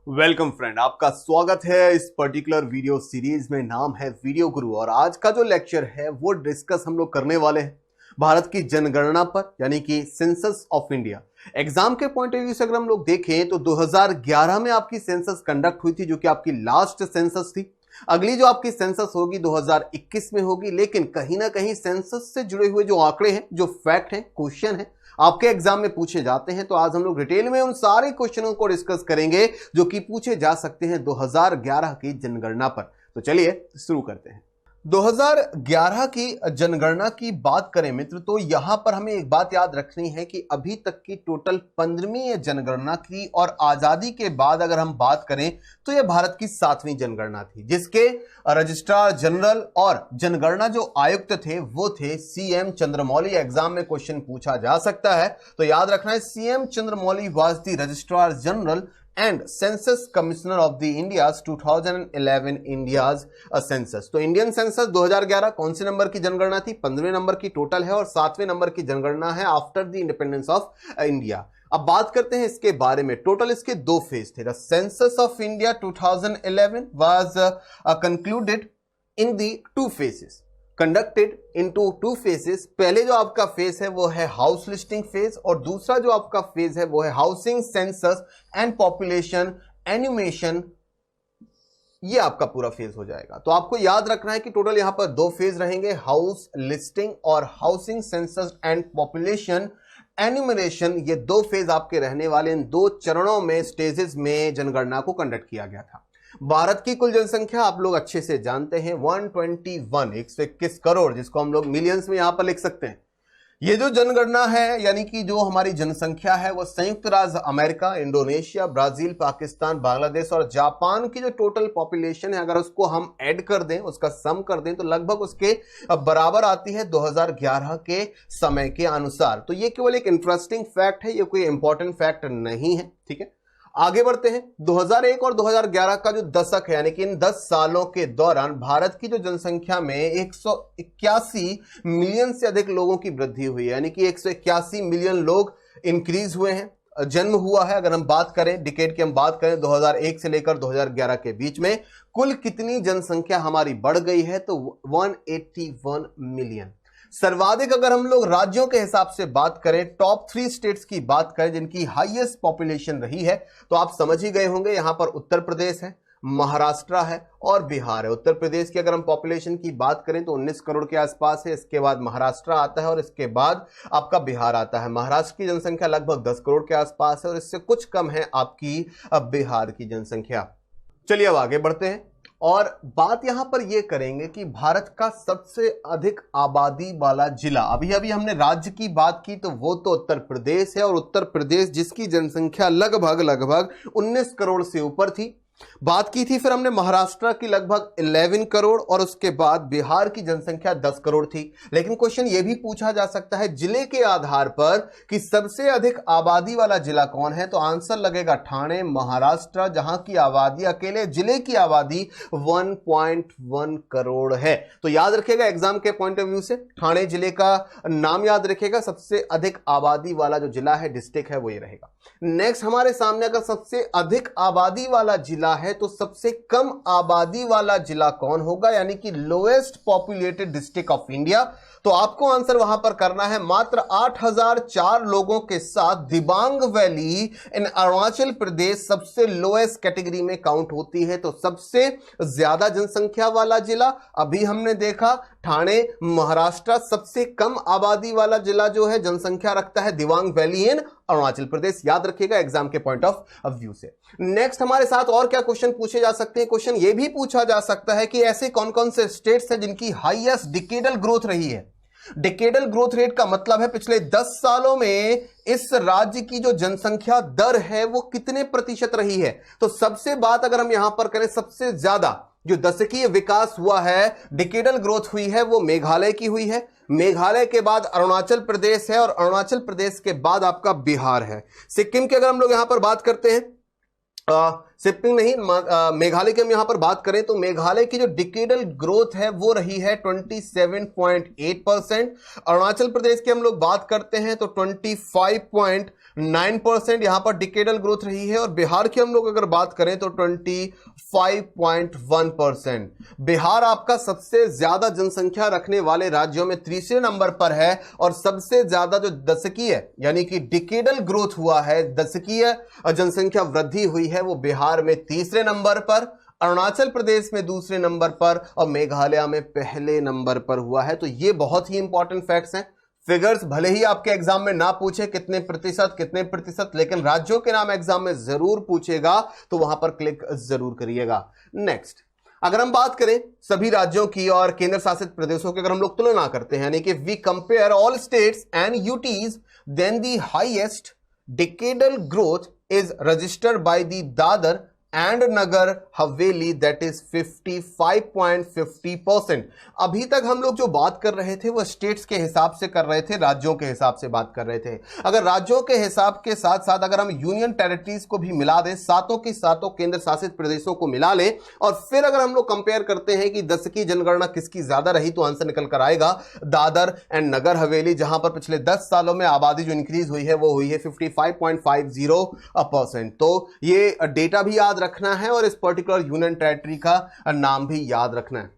Welcome friend, आपका स्वागत है इस पर्टिकुलर वीडियो सीरीज में। नाम है वीडियो गुरु और आज का जो लेक्चर है वो डिस्कस हम लोग करने वाले हैं भारत की जनगणना पर, यानी कि सेंसस ऑफ इंडिया। एग्जाम के पॉइंट ऑफ व्यू से अगर हम लोग देखें तो 2011 में आपकी सेंसस कंडक्ट हुई थी, जो कि आपकी लास्ट सेंसस थी। अगली जो आपकी सेंसस होगी 2021 में होगी, लेकिन कहीं ना कहीं सेंसस से जुड़े हुए जो आंकड़े हैं, जो फैक्ट हैं, क्वेश्चन है, आपके एग्जाम में पूछे जाते हैं। तो आज हम लोग डिटेल में उन सारे क्वेश्चनों को डिस्कस करेंगे जो कि पूछे जा सकते हैं 2011 की जनगणना पर। तो चलिए शुरू करते हैं। 2011 की जनगणना की बात करें मित्र, तो यहां पर हमें एक बात याद रखनी है कि अभी तक की टोटल 15वीं जनगणना थी और आजादी के बाद अगर हम बात करें तो यह भारत की 7वीं जनगणना थी, जिसके रजिस्ट्रार जनरल और जनगणना जो आयुक्त थे वो थे सीएम चंद्रमौली। एग्जाम में क्वेश्चन पूछा जा सकता है, तो याद रखना है CM Chandramouli was the registrar general and Census Commissioner of the India's 2011 India's census। तो इंडियन सेंसस 2011 कौन से नंबर की जनगणना थी? 15वें नंबर की टोटल है और 7वें नंबर की जनगणना है after the independence of India. अब बात करते हैं इसके बारे में। टोटल इसके दो फेज थे। The census of India 2011 was concluded in the two phases, conducted into two phases. पहले जो आपका फेज है वो है हाउस लिस्टिंग फेज और दूसरा जो आपका फेज है वो है हाउसिंग सेंसस एंड पॉपुलेशन एन्यूमेशन। ये आपका पूरा फेज हो जाएगा। तो आपको याद रखना है कि टोटल यहां पर दो फेज रहेंगे, हाउस लिस्टिंग और housing census and population enumeration. ये दो फेज आपके रहने वाले। इन दो चरणों में, स्टेजेस में जनगणना को कंडक्ट किया गया था। भारत की कुल जनसंख्या आप लोग अच्छे से जानते हैं 121 करोड़, जिसको हम लोग मिलियंस में यहां पर लिख सकते हैं। ये जो जनगणना है, यानी कि जो हमारी जनसंख्या है, वो संयुक्त राज्य America, Indonesia, Brazil, Pakistan, Bangladesh और जापान की जो टोटल पॉपुलेशन है, अगर उसको हम ऐड कर दें, उसका सम कर दें, तो लगभग उसके बराबर आती है 2011 के समय के अनुसार। तो ये केवल एक इंटरेस्टिंग फैक्ट है, ये कोई इंपॉर्टेंट फैक्ट नहीं है। ठीक है, आगे बढ़ते हैं। 2001 और 2011 का जो दशक है, यानी कि इन 10 सालों के दौरान भारत की जो जनसंख्या में 181 मिलियन से अधिक लोगों की वृद्धि हुई है, यानी कि 181 मिलियन लोग इंक्रीज हुए हैं, जन्म हुआ है। अगर हम बात करें डिकेड की, हम बात करें 2001 से लेकर 2011 के बीच में कुल कितनी जनसंख्या हमारी बढ़ गई है, तो 181 मिलियन। सर्वाधिक अगर हम लोग राज्यों के हिसाब से बात करें, टॉप 3 स्टेट्स की बात करें जिनकी हाईएस्ट पॉपुलेशन रही है, तो आप समझ ही गए होंगे। यहां पर उत्तर प्रदेश है, महाराष्ट्र है और बिहार है। उत्तर प्रदेश की अगर हम पॉपुलेशन की बात करें तो 19 करोड़ के आसपास है। इसके बाद महाराष्ट्र आता है और इसके बाद आपका बिहार आता है। महाराष्ट्र की जनसंख्या लगभग 10 करोड़ के आसपास है और इससे कुछ कम है आपकी बिहार की जनसंख्या। चलिए अब आगे बढ़ते हैं और बात यहां पर यह करेंगे कि भारत का सबसे अधिक आबादी वाला जिला, अभी अभी हमने राज्य की बात की तो वो तो उत्तर प्रदेश है, और उत्तर प्रदेश जिसकी जनसंख्या लगभग 19 करोड़ से ऊपर थी। बात की थी फिर हमने महाराष्ट्र की लगभग 11 करोड़ और उसके बाद बिहार की जनसंख्या 10 करोड़ थी। लेकिन क्वेश्चन यह भी पूछा जा सकता है जिले के आधार पर कि सबसे अधिक आबादी वाला जिला कौन है, तो आंसर लगेगा ठाणे, महाराष्ट्र, जहां की आबादी, अकेले जिले की आबादी 1.1 करोड़ है। तो याद रखिएगा एग्जाम के पॉइंट ऑफ व्यू से ठाणे जिले का नाम याद रखिएगा। सबसे अधिक आबादी वाला जो जिला है, डिस्ट्रिक्ट है, वो ये रहेगा। नेक्स्ट हमारे सामने अगर सबसे अधिक आबादी वाला जिला है तो सबसे कम आबादी वाला जिला कौन होगा, यानी कि lowest populated district of India. तो आपको आंसर वहां पर करना है मात्र 8004 लोगों के साथ दिबांग वैली इन अरुणाचल प्रदेश सबसे लोएस्ट कैटेगरी में काउंट होती है। तो सबसे ज्यादा जनसंख्या वाला जिला अभी हमने देखा ठाणे, महाराष्ट्र। सबसे कम आबादी वाला जिला जो है जनसंख्या रखता है दिबांग वैली इन अरुणाचल प्रदेश। याद रखिएगा एग्जाम के पॉइंट ऑफ व्यू से। नेक्स्ट हमारे साथ और क्या क्वेश्चन पूछे जा सकते हैं? क्वेश्चन यह भी पूछा जा सकता है कि ऐसे कौन कौन से स्टेट्स हैं जिनकी हाईएस्ट डिकेडल ग्रोथ रही है। डिकेडल ग्रोथ रेट का मतलब है पिछले 10 सालों में इस राज्य की जो जनसंख्या दर है वो कितने प्रतिशत रही है। तो सबसे बात अगर हम यहां पर करें, सबसे ज्यादा जो दशकीय विकास हुआ है, डिकेडल ग्रोथ हुई है, वो मेघालय की हुई है। मेघालय के बाद अरुणाचल प्रदेश है और अरुणाचल प्रदेश के बाद आपका बिहार है। सिक्किम की अगर हम लोग यहां पर बात करते हैं, सिक्किम नहीं, मेघालय की हम यहां पर बात करें तो मेघालय की जो डिकेडल ग्रोथ है वो रही है 27.8%। अरुणाचल प्रदेश की हम लोग बात करते हैं तो 25.5 9% यहां पर डिकेडल ग्रोथ रही है। और बिहार की हम लोग अगर बात करें तो 25.1%। बिहार आपका सबसे ज्यादा जनसंख्या रखने वाले राज्यों में तीसरे नंबर पर है और सबसे ज्यादा जो दशकीय यानी कि डिकेडल ग्रोथ हुआ है, दशकीय जनसंख्या वृद्धि हुई है, वो बिहार में तीसरे नंबर पर, अरुणाचल प्रदेश में दूसरे नंबर पर और मेघालय में पहले नंबर पर हुआ है। तो ये बहुत ही इंपॉर्टेंट फैक्ट्स हैं। फिगर्स भले ही आपके एग्जाम में ना पूछे कितने प्रतिशत, लेकिन राज्यों के नाम एग्जाम में जरूर पूछेगा, तो वहां पर क्लिक जरूर करिएगा। नेक्स्ट, अगर हम बात करें सभी राज्यों की और केंद्र शासित प्रदेशों की, अगर हम लोग तुलना करते हैं यानी कि we compare all states and UTs, then the highest decadal growth is registered by the Dadra and Nagar Haveli, that is 55.50%। अभी तक हम लोग जो बात कर रहे थे वो स्टेट्स के हिसाब से कर रहे थे, राज्यों के हिसाब से बात कर रहे थे। अगर राज्यों के हिसाब के साथ साथ अगर हम यूनियन टेरिटरीज को भी मिला दें, सातों की सातों केंद्र शासित प्रदेशों को मिला ले और फिर अगर हम लोग कंपेयर करते हैं कि दशकीय जनगणना किसकी ज्यादा रही, तो आंसर निकल कर आएगा दादर एंड नगर हवेली, जहां पर पिछले 10 सालों में आबादी जो इंक्रीज हुई है वो हुई है 55.50%। तो ये डेटा भी याद रखना है और इस पर्टिकुलर यूनियन टेरिटरी का नाम भी याद रखना है।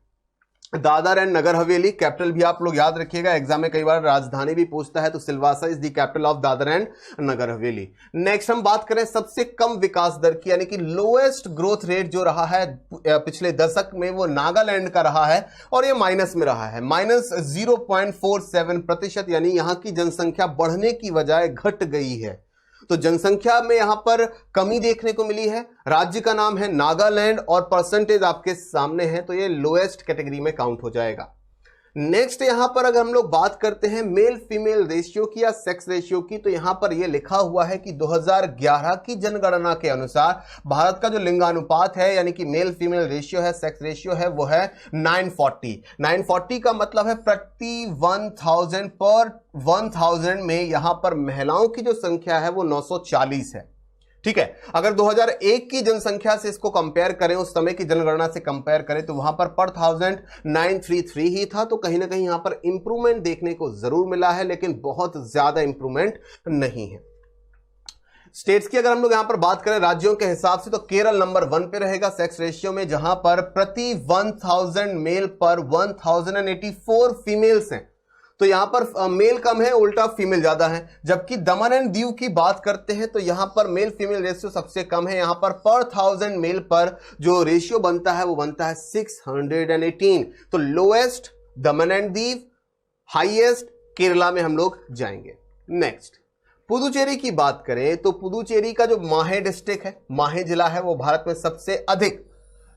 Dadar and Nagar Haveli, capital भी आप लोग याद रखिएगा, एग्जाम में कई बार राजधानी भी पूछता है, तो Silvassa is the capital of Dadra and Nagar Haveli. Next हम बात करें सबसे कम विकास दर की, यानी कि लोएस्ट ग्रोथ रेट जो रहा है पिछले दशक में, वो नागालैंड का रहा है और ये माइनस में रहा है, -0.47%, यानी यहां की जनसंख्या बढ़ने की बजाय घट गई है। तो जनसंख्या में यहां पर कमी देखने को मिली है। राज्य का नाम है नागालैंड और परसेंटेज आपके सामने है, तो ये लोएस्ट कैटेगरी में काउंट हो जाएगा। नेक्स्ट यहां पर अगर हम लोग बात करते हैं मेल फीमेल रेशियो की या सेक्स रेशियो की, तो यहां पर यह लिखा हुआ है कि 2011 की जनगणना के अनुसार भारत का जो लिंगानुपात है यानी कि मेल फीमेल रेशियो है, सेक्स रेशियो है, वो है 940 का मतलब है प्रति 1000 में यहां पर महिलाओं की जो संख्या है वो 940 है। ठीक है, अगर 2001 की जनसंख्या से इसको कंपेयर करें, उस समय की जनगणना से कंपेयर करें, तो वहां पर पर 1933 ही था। तो कहीं ना कहीं यहां पर इंप्रूवमेंट देखने को जरूर मिला है, लेकिन बहुत ज्यादा इंप्रूवमेंट नहीं है। स्टेट्स की अगर हम लोग यहां पर बात करें राज्यों के हिसाब से, तो केरल नंबर 1 पे रहेगा सेक्स रेशियो में, जहां पर प्रति 1000 मेल पर 1084 फीमेल्स हैं। तो यहां पर मेल कम है, उल्टा फीमेल ज्यादा है। जबकि दमन एंड दीव की बात करते हैं तो यहां पर मेल फीमेल रेशियो सबसे कम है, यहां पर 1000 मेल पर जो रेशियो बनता है वो बनता है 618। तो lowest Daman and Diu, highest Kerala में हम लोग जाएंगे। नेक्स्ट पुदुचेरी की बात करें तो पुदुचेरी का जो माहे डिस्ट्रिक्ट है, माहे जिला है, वो भारत में सबसे अधिक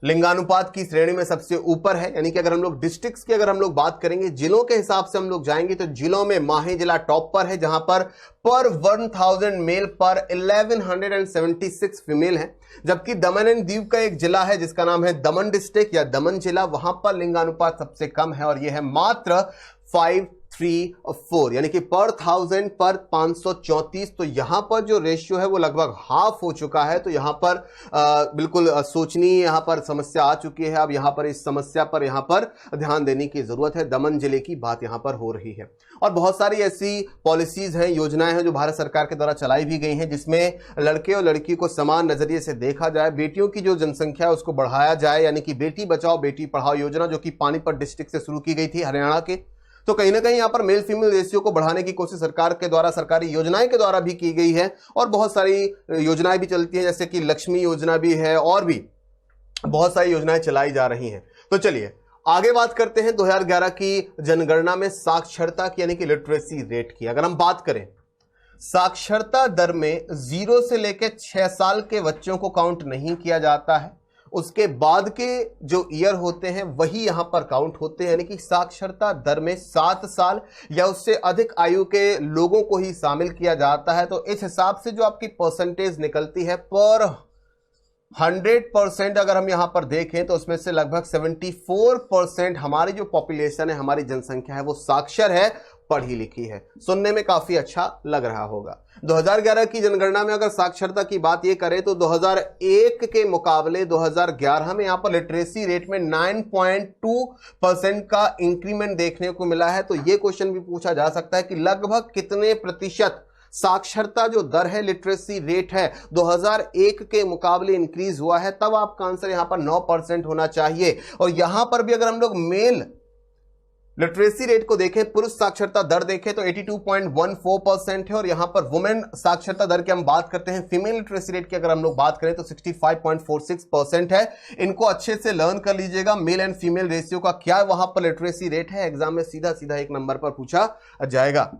लिंगानुपात की श्रेणी में सबसे ऊपर है। यानी कि अगर हम लोग डिस्ट्रिक्ट्स की अगर हम लोग बात करेंगे, जिलों के हिसाब से हम लोग जाएंगे, तो जिलों में माहे जिला टॉप पर है, जहां पर 1000 मेल पर 1176 फीमेल है। जबकि दमन एंड दीव का एक जिला है जिसका नाम है दमन डिस्ट्रिक्ट या दमन जिला, वहां पर लिंगानुपात सबसे कम है और यह है मात्र 534, यानी कि पर 1000 पर 534। तो यहां पर जो रेशियो है वो लगभग हाफ हो चुका है। तो यहां पर बिल्कुल सोचनीय यहां पर समस्या आ चुकी है। अब यहां पर इस समस्या पर यहां पर ध्यान देने की जरूरत है। दमन जिले की बात यहां पर हो रही है और बहुत सारी ऐसी पॉलिसीज हैं, योजनाएं हैं जो भारत सरकार के द्वारा चलाई भी गई हैं, जिसमें लड़के और लड़की को समान नजरिए से देखा जाए, बेटियों की जो जनसंख्या है उसको बढ़ाया जाए, यानी कि बेटी बचाओ बेटी पढ़ाओ योजना जो कि पानीपत डिस्ट्रिक्ट से शुरू की गई थी हरियाणा के। तो कहीं ना कहीं यहां पर मेल फीमेल रेशियो को बढ़ाने की कोशिश सरकार के द्वारा, सरकारी योजनाएं के द्वारा भी की गई है और बहुत सारी योजनाएं भी चलती हैं, जैसे कि लक्ष्मी योजना भी है और भी बहुत सारी योजनाएं चलाई जा रही हैं। तो चलिए आगे बात करते हैं 2011 की जनगणना में साक्षरता की यानी कि लिटरेसी रेट की। अगर हम बात करें साक्षरता दर में 0 से लेकर 6 साल के बच्चों को काउंट नहीं किया जाता है, उसके बाद के जो ईयर होते हैं वही यहां पर काउंट होते हैं। यानी कि साक्षरता दर में 7 साल या उससे अधिक आयु के लोगों को ही शामिल किया जाता है। तो इस हिसाब से जो आपकी परसेंटेज निकलती है पर 100% अगर हम यहां पर देखें तो उसमें से लगभग 74% हमारी जो पॉपुलेशन है, हमारी जनसंख्या है, वो साक्षर है, पढ़ी लिखी है। सुनने में काफी अच्छा लग रहा होगा। 2011 की जनगणना में अगर साक्षरता की बात ये करें तो 2001 के मुकाबले 2011 में यहां पर लिटरेसी रेट में 9.2% का इंक्रीमेंट देखने को मिला है। तो ये क्वेश्चन भी पूछा जा सकता है कि लगभग कितने प्रतिशत साक्षरता जो दर है, लिटरेसी रेट है, 2001 के मुकाबले इंक्रीज हुआ है, तब आपका आंसर यहां पर 9% होना चाहिए। और यहां पर भी अगर हम लोग मेल लिटरेसी रेट को देखें, पुरुष साक्षरता दर देखें तो 82.14% है, और यहां पर वुमेन साक्षरता दर की हम बात करते हैं, फीमेल लिटरेसी रेट की अगर हम लोग बात करें तो 65.46% है। इनको अच्छे से लर्न कर लीजिएगा, मेल एंड फीमेल रेशियो का क्या वहां पर लिटरेसी रेट है, एग्जाम में सीधा सीधा एक नंबर पर पूछा जाएगा।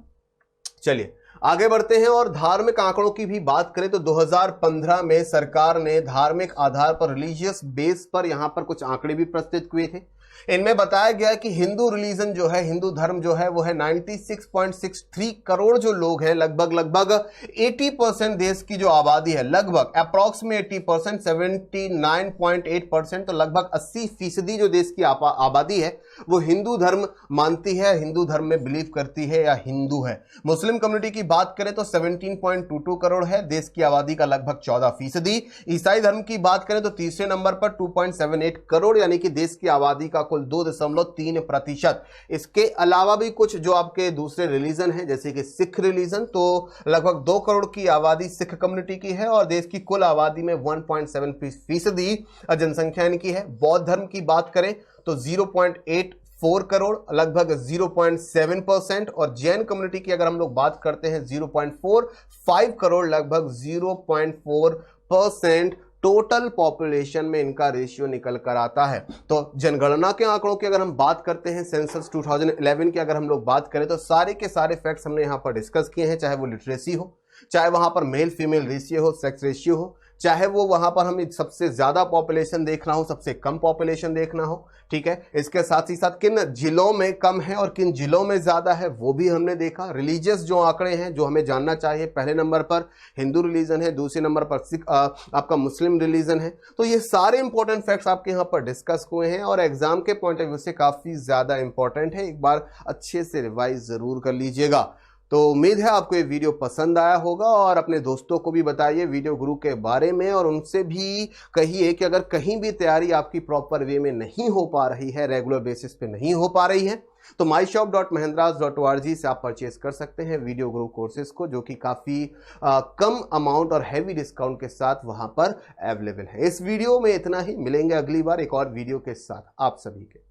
चलिए आगे बढ़ते हैं और धार्मिक आंकड़ों की भी बात करें तो 2015 में सरकार ने धार्मिक आधार पर, रिलीजियस बेस पर यहां पर कुछ आंकड़े भी प्रस्तुत किए थे। इनमें बताया गया कि हिंदू रिलीजन जो है, हिंदू धर्म जो है वो है 96.63 करोड़ जो लोग हैं, लगभग 80% देश की जो आबादी है, लगभग अप्रॉक्सीमेट 80%, 79.8%, तो लगभग 80% जो देश की आबादी है वो हिंदू धर्म मानती है, हिंदू धर्म में बिलीव करती है या हिंदू है। मुस्लिम कम्युनिटी की बात करें तो 17.22 करोड़ है, देश की आबादी का लगभग 14%। ईसाई धर्म की बात करें तो तीसरे नंबर पर 2.78 करोड़, यानी कि देश की आबादी का कुल 2.3%। इसके अलावा भी कुछ जो आपके दूसरे रिलीजन हैं, जैसे कि सिख रिलीजन, तो लगभग 2 करोड़ की आबादी सिख कम्युनिटी की है और देश की कुल आबादी में 1.7% जनसंख्या इनकी है। बौद्ध धर्म की बात करें तो 0.84 करोड़, लगभग 0.7%, और जैन कम्युनिटी की अगर हम लोग बात करते हैं 0.45 करोड़, लगभग 0.4% टोटल पॉपुलेशन में इनका रेशियो निकल कर आता है। तो जनगणना के आंकड़ों की अगर हम बात करते हैं, सेंसस 2011 की अगर हम लोग बात करें तो सारे के सारे फैक्ट्स हमने यहां पर डिस्कस किए हैं, चाहे वो लिटरेसी हो, चाहे वहां पर मेल फीमेल रेशियो हो, सेक्स रेशियो हो, चाहे वो वहां पर हमें सबसे ज्यादा पॉपुलेशन देखना हो, सबसे कम पॉपुलेशन देखना हो, ठीक है। इसके साथ ही साथ किन जिलों में कम है और किन जिलों में ज्यादा है वो भी हमने देखा। रिलीजियस जो आंकड़े हैं जो हमें जानना चाहिए, पहले नंबर पर हिंदू रिलीजन है, दूसरे नंबर पर सिख आपका मुस्लिम रिलीजन है। तो ये सारे इंपॉर्टेंट फैक्ट्स आपके यहाँ पर डिस्कस हुए हैं और एग्जाम के पॉइंट ऑफ व्यू से काफी ज्यादा इंपॉर्टेंट है। एक बार अच्छे से रिवाइज जरूर कर लीजिएगा। तो उम्मीद है आपको ये वीडियो पसंद आया होगा और अपने दोस्तों को भी बताइए वीडियो गुरु के बारे में, और उनसे भी कहिए कि अगर कहीं भी तैयारी आपकी प्रॉपर वे में नहीं हो पा रही है, रेगुलर बेसिस पे नहीं हो पा रही है, तो myshop.mahindras.org से आप परचेज कर सकते हैं वीडियो गुरु कोर्सेज को, जो कि काफी कम अमाउंट और हैवी डिस्काउंट के साथ वहां पर अवेलेबल है। इस वीडियो में इतना ही, मिलेंगे अगली बार एक और वीडियो के साथ आप सभी के।